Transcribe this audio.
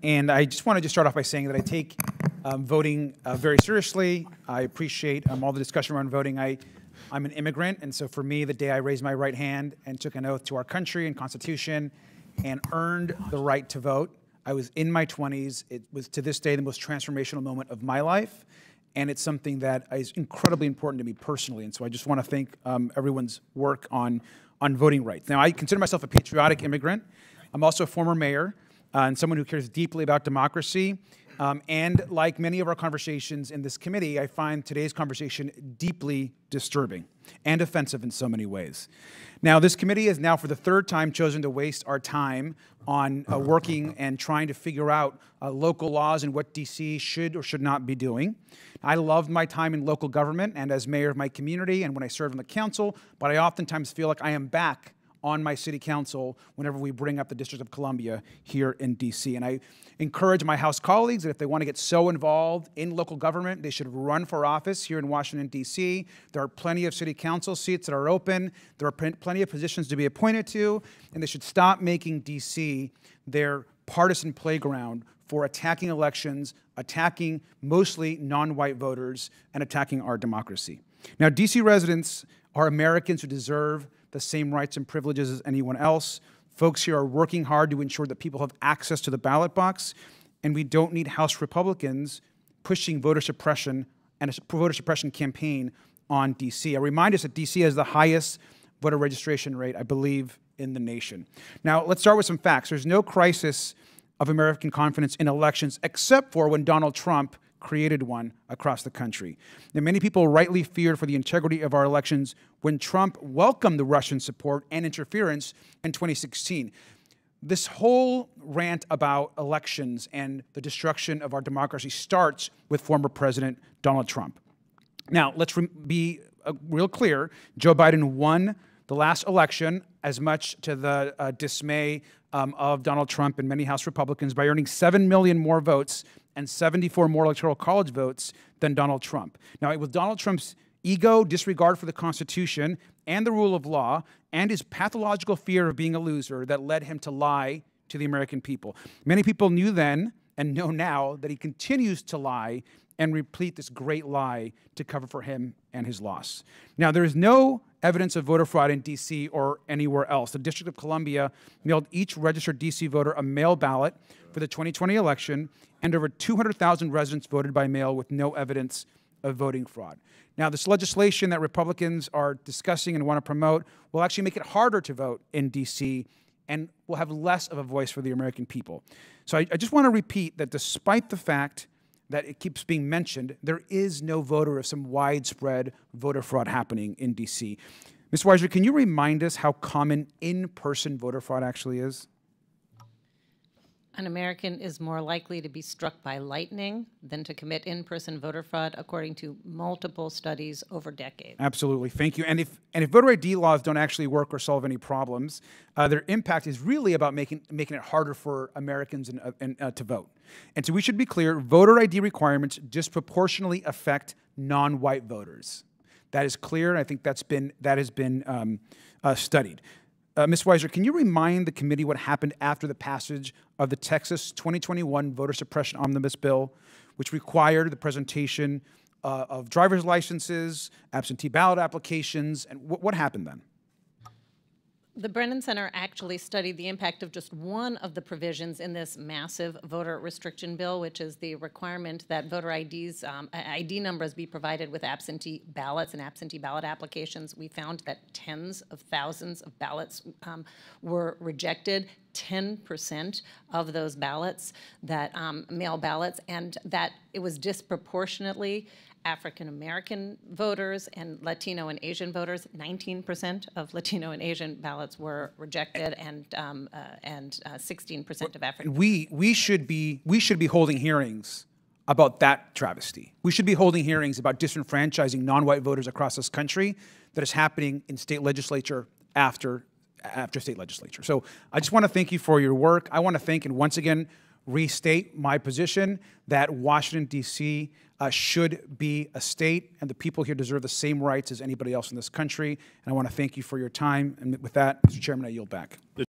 And I just wanted to start off by saying that I take voting very seriously. I appreciate all the discussion around voting. I'm an immigrant, and so for me, the day I raised my right hand and took an oath to our country and Constitution and earned the right to vote, I was in my 20s. It was, to this day, the most transformational moment of my life, and it's something that is incredibly important to me personally. And so I just want to thank everyone's work on voting rights. Now, I consider myself a patriotic immigrant. I'm also a former mayor and someone who cares deeply about democracy. And like many of our conversations in this committee, I find today's conversation deeply disturbing and offensive in so many ways. Now, this committee has now for the third time chosen to waste our time on working and trying to figure out local laws and what D.C. should or should not be doing. I loved my time in local government and as mayor of my community and when I served on the council, but I oftentimes feel like I am back on my city council whenever we bring up the District of Columbia here in D.C. And I encourage my House colleagues that if they want to get so involved in local government, they should run for office here in Washington, D.C. There are plenty of city council seats that are open. There are plenty of positions to be appointed to, and they should stop making D.C. their partisan playground for attacking elections, attacking mostly non-white voters, and attacking our democracy. Now, D.C. residents are Americans who deserve the same rights and privileges as anyone else. Folks here are working hard to ensure that people have access to the ballot box, and we don't need House Republicans pushing voter suppression and a voter suppression campaign on D.C. I remind us that D.C. has the highest voter registration rate, I believe, in the nation. Now, let's start with some facts. There's no crisis of American confidence in elections except for when Donald Trump created one across the country. Now, many people rightly feared for the integrity of our elections when Trump welcomed the Russian support and interference in 2016. This whole rant about elections and the destruction of our democracy starts with former President Donald Trump. Now, let's be real clear. Joe Biden won the last election, as much to the dismay of Donald Trump and many House Republicans, by earning 7 million more votes and 74 more Electoral College votes than Donald Trump. Now, it was Donald Trump's ego, disregard for the Constitution and the rule of law, and his pathological fear of being a loser that led him to lie to the American people. Many people knew then and know now that he continues to lie and repeat this great lie to cover for him and his loss. Now, there is no evidence of voter fraud in D.C. or anywhere else. The District of Columbia mailed each registered D.C. voter a mail ballot for the 2020 election, and over 200,000 residents voted by mail with no evidence of voting fraud. Now, this legislation that Republicans are discussing and want to promote will actually make it harder to vote in D.C. and will have less of a voice for the American people. So I just want to repeat that despite the fact that it keeps being mentioned, there is no voter of some widespread voter fraud happening in D.C. Ms. Weiser, can you remind us how common in-person voter fraud actually is? An American is more likely to be struck by lightning than to commit in-person voter fraud, according to multiple studies over decades. Absolutely, thank you. And if voter ID laws don't actually work or solve any problems, their impact is really about making it harder for Americans to vote. And so we should be clear: voter ID requirements disproportionately affect non-white voters. That is clear, and I think that has been studied. Ms. Weiser, can you remind the committee what happened after the passage of the Texas 2021 Voter Suppression Omnibus Bill, which required the presentation of driver's licenses, absentee ballot applications, and what happened then? The Brennan Center actually studied the impact of just one of the provisions in this massive voter restriction bill, which is the requirement that voter IDs, ID numbers be provided with absentee ballots and absentee ballot applications. We found that tens of thousands of ballots were rejected, 10% of those ballots, that mail ballots, and that it was disproportionately African-American voters and Latino and Asian voters. 19% of Latino and Asian ballots were rejected, and 16% of African. We should be holding hearings about that travesty. We should be holding hearings about disenfranchising non-white voters across this country that is happening in state legislature after state legislature. So I just want to thank you for your work. I want to thank and once again restate my position that Washington, D.C. Should be a state, and the people here deserve the same rights as anybody else in this country. And I want to thank you for your time. And with that, Mr. Chairman, I yield back.